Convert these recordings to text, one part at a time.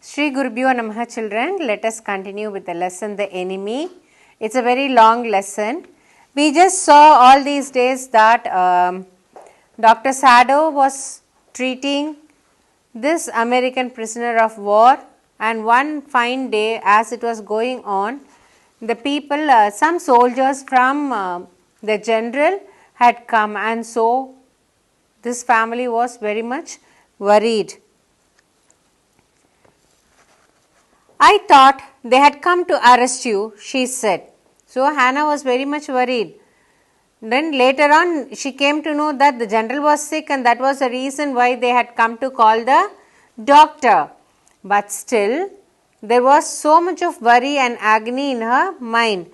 Shri Gurubhyo Namaha children, let us continue with the lesson The Enemy. It's a very long lesson. We just saw all these days that Dr. Sado was treating this American prisoner of war, and one fine day as it was going on, the people, some soldiers from the general had come, and so this family was very much worried. I thought they had come to arrest you, she said. So Hannah was very much worried. Then later on she came to know that the general was sick, and that was the reason why they had come to call the doctor. But still there was so much of worry and agony in her mind.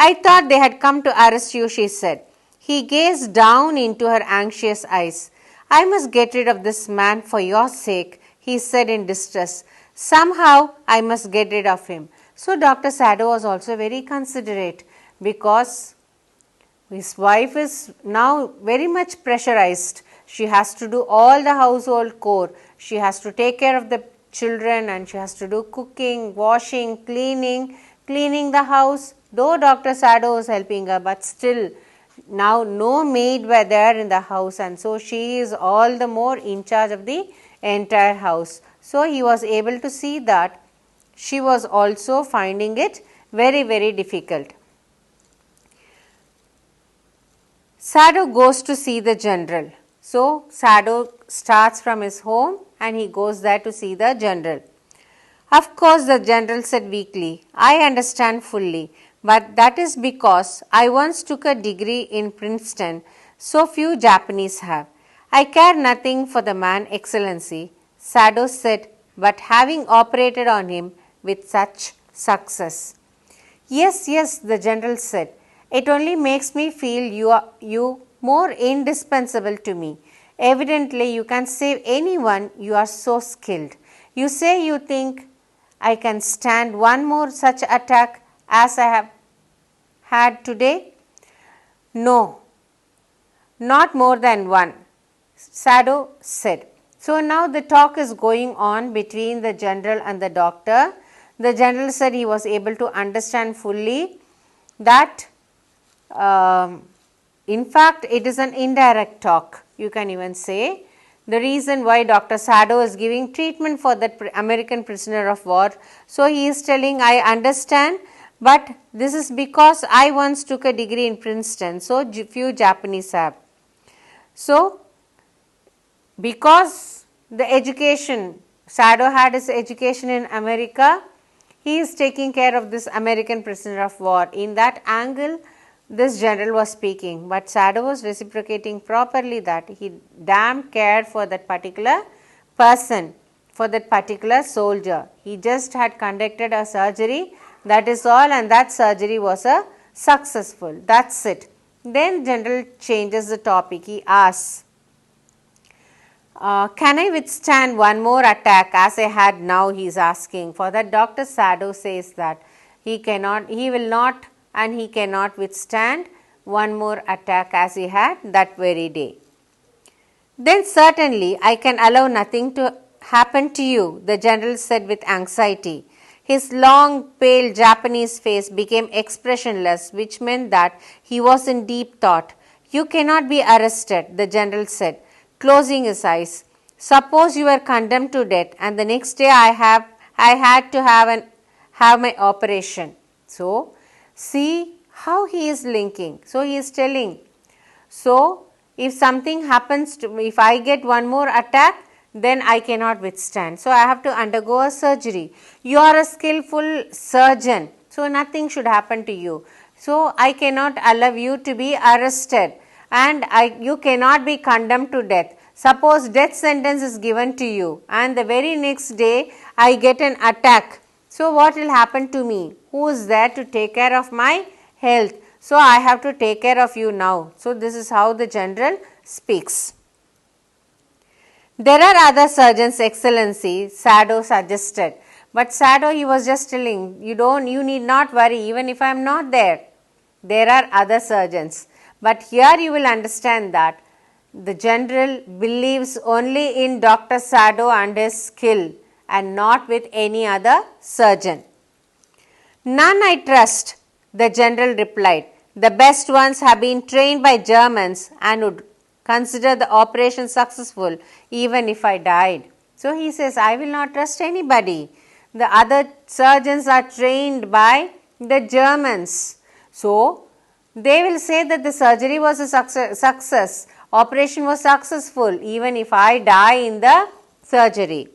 I thought they had come to arrest you, she said. He gazed down into her anxious eyes. I must get rid of this man for your sake, he said in distress. Somehow I must get rid of him. So Dr. Sado was also very considerate, because his wife is now very much pressurized. She has to do all the household chore. She has to take care of the children, and she has to do cooking, washing, cleaning the house. Though Dr. Sado was helping her, but still now no maid were there in the house, and so she is all the more in charge of the entire house. So he was able to see that she was also finding it very, very difficult. Sado goes to see the general. So Sado starts from his home and he goes there to see the general. Of course, the general said weakly, I understand fully, but that is because I once took a degree in Princeton, so few Japanese have. I care nothing for the man, Excellency, Sado said, but having operated on him with such success. Yes, yes, the general said. It only makes me feel you more indispensable to me. Evidently, you can save anyone, you are so skilled. You say you think I can stand one more such attack as I have had today? No, not more than one, Sado said. So now the talk is going on between the general and the doctor. The general said he was able to understand fully that in fact it is an indirect talk, you can even say. The reason why Dr. Sado is giving treatment for that American prisoner of war. So he is telling, I understand, but this is because I once took a degree in Princeton, so few Japanese have. So because the education, Sado had his education in America, he is taking care of this American prisoner of war. In that angle, this general was speaking, but Sado was reciprocating properly that he damn cared for that particular person, for that particular soldier. He just had conducted a surgery, that is all, and that surgery was a successful. That's it. Then general changes the topic. He asks, can I withstand one more attack as I had now, he is asking. For that Dr. Sado says that he will not and he cannot withstand one more attack as he had that very day. Then certainly I can allow nothing to happen to you, the general said with anxiety. His long, pale Japanese face became expressionless, which meant that he was in deep thought. You cannot be arrested, the general said, closing his eyes. Suppose you were condemned to death, and the next day I had to have my operation. So see how he is linking. So he is telling, so if something happens to me, if I get one more attack, then I cannot withstand. So I have to undergo a surgery. You are a skillful surgeon, so nothing should happen to you. So I cannot allow you to be arrested, and you cannot be condemned to death. Suppose death sentence is given to you, and the very next day I get an attack. So what will happen to me? Who is there to take care of my health? So I have to take care of you now. So this is how the general speaks. There are other surgeons, Excellency, Sado suggested. But Sado, he was just telling, you need not worry, even if I am not there. There are other surgeons. But here you will understand that the general believes only in Dr. Sado and his skill and not with any other surgeon. None I trust, the general replied. The best ones have been trained by Germans and would consider the operation successful even if I died. So he says, I will not trust anybody. The other surgeons are trained by the Germans. So they will say that the surgery was a success, operation was successful even if I die in the surgery.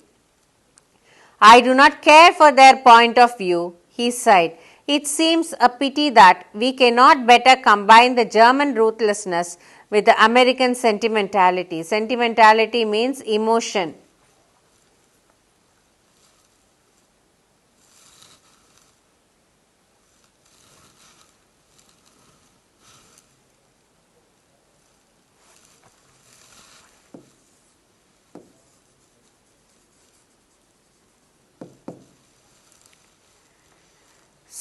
I do not care for their point of view, he sighed. It seems a pity that we cannot better combine the German ruthlessness with the American sentimentality. Sentimentality means emotion.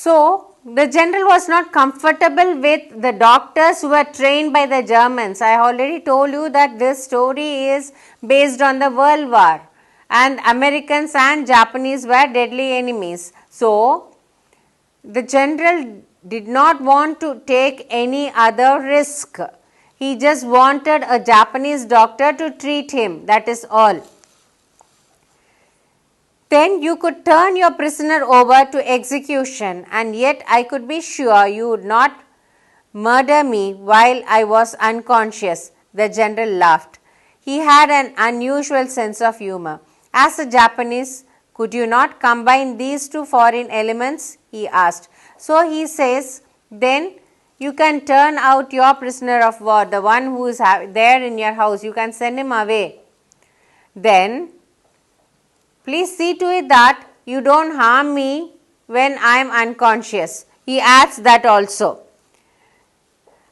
So, the general was not comfortable with the doctors who were trained by the Germans. I already told you that this story is based on the World War and Americans and Japanese were deadly enemies. So, the general did not want to take any other risk. He just wanted a Japanese doctor to treat him, that is all. Then you could turn your prisoner over to execution, and yet I could be sure you would not murder me while I was unconscious. The general laughed. He had an unusual sense of humor. As a Japanese, could you not combine these two foreign elements? He asked. So he says, then you can turn out your prisoner of war, the one who is there in your house, you can send him away. Then please see to it that you don't harm me when I am unconscious. He adds that also.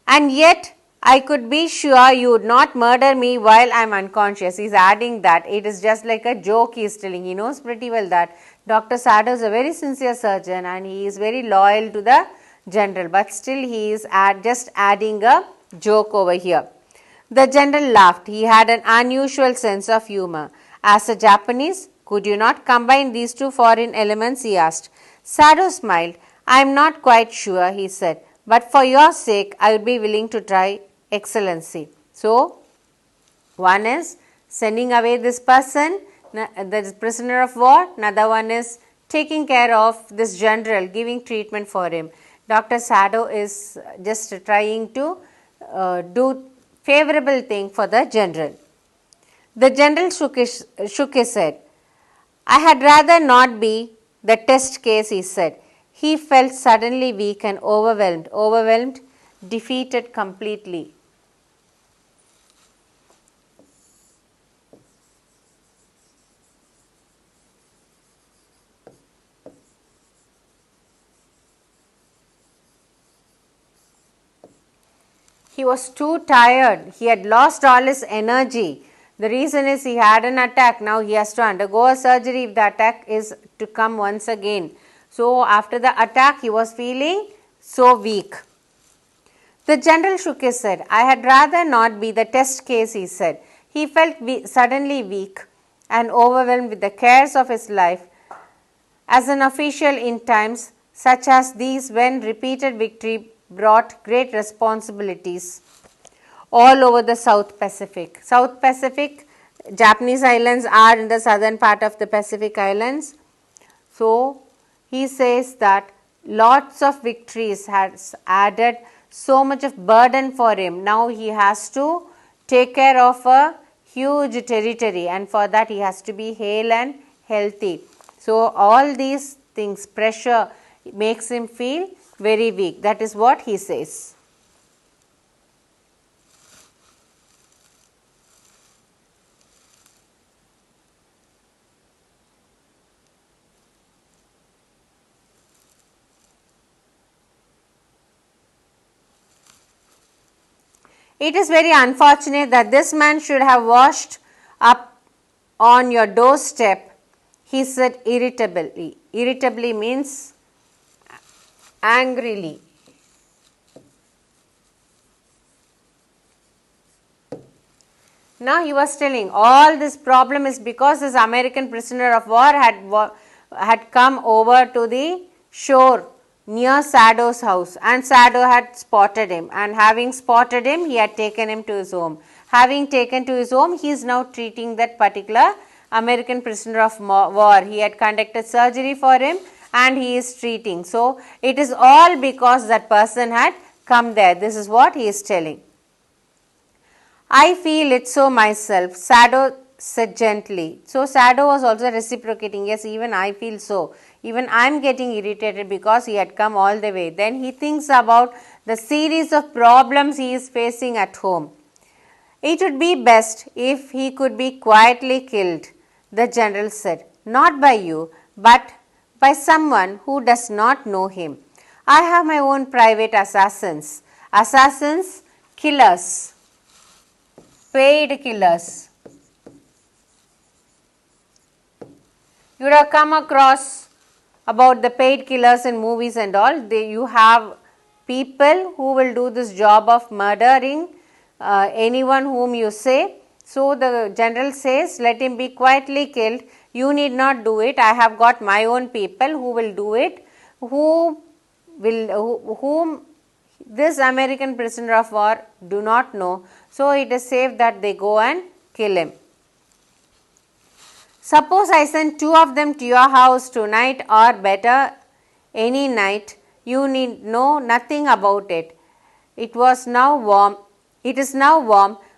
And yet, I could be sure you would not murder me while I am unconscious. He is adding that. It is just like a joke he is telling. He knows pretty well that Dr. Sado is a very sincere surgeon and he is very loyal to the general. But still he is just adding a joke over here. The general laughed. He had an unusual sense of humor. As a Japanese, could you not combine these two foreign elements? He asked. Sado smiled. I am not quite sure, he said, but for your sake, I would be willing to try, Excellency. So, one is sending away this person, the prisoner of war. Another one is taking care of this general, giving treatment for him. Dr. Sado is just trying to do favorable thing for the general. The general shook his head. I had rather not be the test case, he said. He felt suddenly weak and overwhelmed, defeated completely. He was too tired. He had lost all his energy. The reason is he had an attack. Now he has to undergo a surgery if the attack is to come once again. So after the attack, he was feeling so weak. The general shook his head. I had rather not be the test case, he said. He felt suddenly weak and overwhelmed with the cares of his life. As an official in times such as these, when repeated victory brought great responsibilities all over the South Pacific. South Pacific, Japanese islands are in the southern part of the Pacific Islands. So, he says that lots of victories has added so much of burden for him. Now he has to take care of a huge territory and for that he has to be hale and healthy. So, all these things, pressure makes him feel very weak. That is what he says. It is very unfortunate that this man should have washed up on your doorstep, he said irritably. Irritably means angrily. Now he was telling all this problem is because this American prisoner of war had come over to the shore near Sado's house, and Sado had spotted him, and having spotted him, he had taken him to his home. Having taken to his home, he is now treating that particular American prisoner of war. He had conducted surgery for him and he is treating. So, it is all because that person had come there. This is what he is telling. I feel it so myself, Sado said gently. So, Sado was also reciprocating, yes, even I feel so. Even I am getting irritated because he had come all the way. Then he thinks about the series of problems he is facing at home. It would be best if he could be quietly killed, the general said. Not by you, but by someone who does not know him. I have my own private assassins. Assassins, killers, paid killers. You would have come across about the paid killers in movies and all. You have people who will do this job of murdering anyone whom you say. So the general says, let him be quietly killed. You need not do it. I have got my own people who will do it, whom this American prisoner of war do not know. So it is safe that they go and kill him. Suppose I send 2 of them to your house tonight, or better, any night. You need know nothing about it. It is now warm.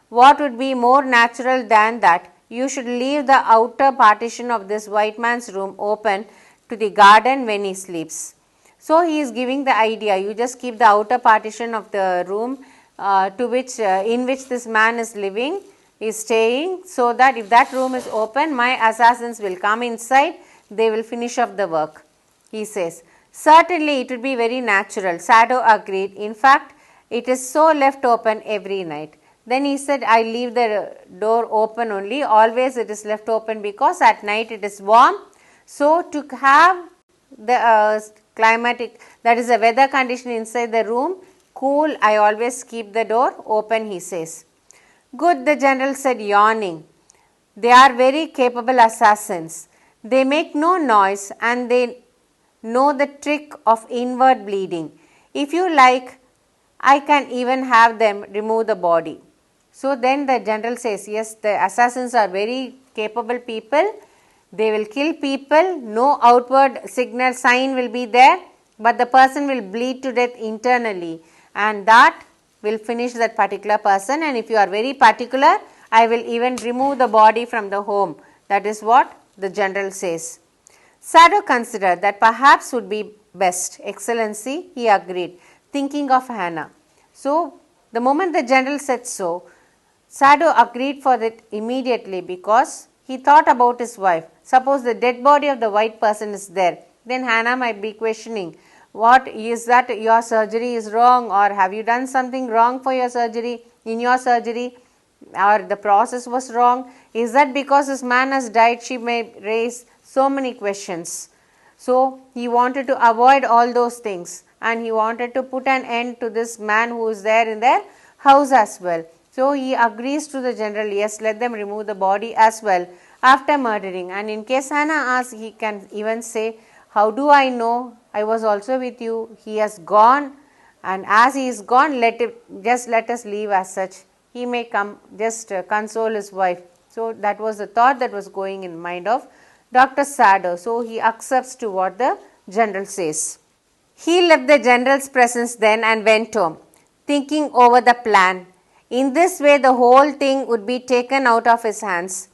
What would be more natural than that you should leave the outer partition of this white man's room open to the garden when he sleeps? So he is giving the idea. You just keep the outer partition of the room in which this man is living, is staying, so that if that room is open, my assassins will come inside, they will finish off the work, he says. Certainly it would be very natural, Sado agreed. In fact, it is so left open every night. Then he said, I leave the door open only, always it is left open because at night it is warm. So to have the climatic, that is the weather condition inside the room cool, I always keep the door open, he says. Good, the general said, yawning. They are very capable assassins. They make no noise and they know the trick of inward bleeding. If you like, I can even have them remove the body. So then the general says, yes, the assassins are very capable people. They will kill people. No outward sign will be there, but the person will bleed to death internally, and that will finish that particular person. And if you are very particular, I will even remove the body from the home. That is what the general says. Sado considered that perhaps would be best. Excellency, he agreed, thinking of Hannah. So the moment the general said so, Sado agreed for it immediately because he thought about his wife. Suppose the dead body of the white person is there, then Hannah might be questioning, what is that your surgery is wrong, or have you done something wrong for your surgery, in your surgery, or the process was wrong? Is that because this man has died? She may raise so many questions. So he wanted to avoid all those things and he wanted to put an end to this man who is there in their house as well. So he agrees to the general, yes, let them remove the body as well after murdering. And in case Hannah asks, he can even say, how do I know? I was also with you. He has gone, and as he is gone, let us leave as such. He may come, just console his wife. So that was the thought that was going in the mind of Dr. Sado. So he accepts to what the general says. He left the general's presence then and went home, thinking over the plan. In this way, the whole thing would be taken out of his hands.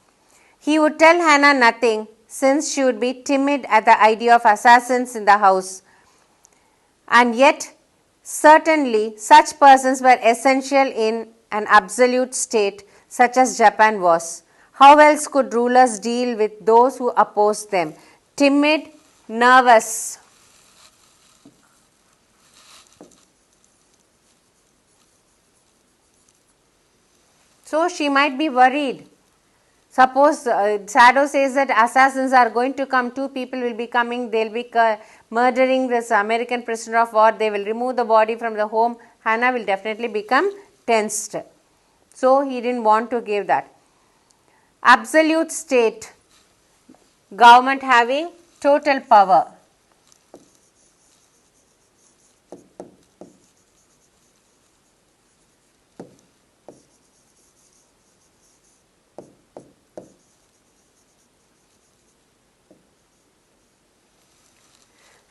He would tell Hannah nothing, since she would be timid at the idea of assassins in the house. And yet, certainly, such persons were essential in an absolute state such as Japan was. How else could rulers deal with those who opposed them? Timid, nervous. So she might be worried. Suppose Sado says that assassins are going to come, 2 people will be coming, they will be murdering this American prisoner of war, they will remove the body from the home. Hannah will definitely become tensed. So he didn't want to give that. absolute state, government having total power.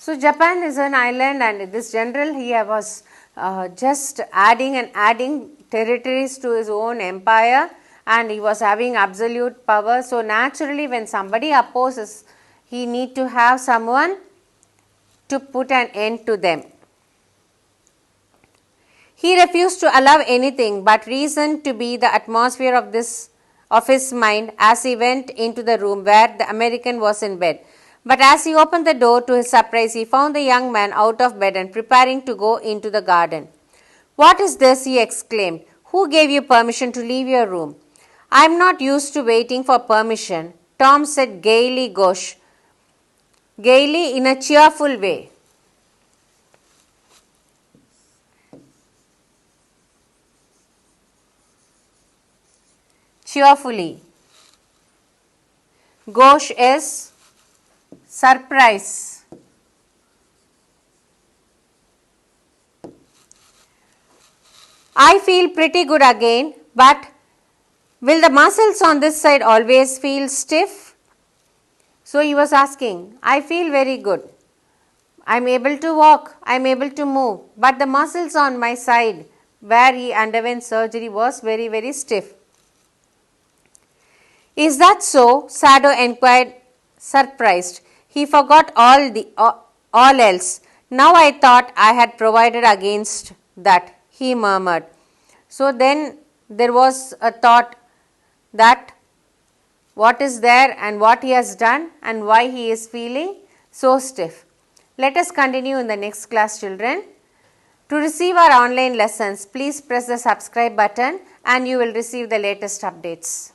So, Japan is an island, and this general here was just adding and adding territories to his own empire, and he was having absolute power. So, naturally when somebody opposes, he need to have someone to put an end to them. He refused to allow anything but reason to be the atmosphere of his mind as he went into the room where the American was in bed. But as he opened the door, to his surprise, he found the young man out of bed and preparing to go into the garden. "What is this?" he exclaimed. "Who gave you permission to leave your room?" "I am not used to waiting for permission," Tom said gaily in a cheerful way. Cheerfully. Gauche is surprise. "I feel pretty good again, but will the muscles on this side always feel stiff?" So he was asking, "I feel very good. I am able to walk, I am able to move, but the muscles on my side where he underwent surgery was very, very stiff." "Is that so?" Sado enquired, surprised. He forgot all else. "Now I thought I had provided against that," he murmured. So then there was a thought that what is there and what he has done and why he is feeling so stiff. Let us continue in the next class, children. To receive our online lessons, please press the subscribe button and you will receive the latest updates.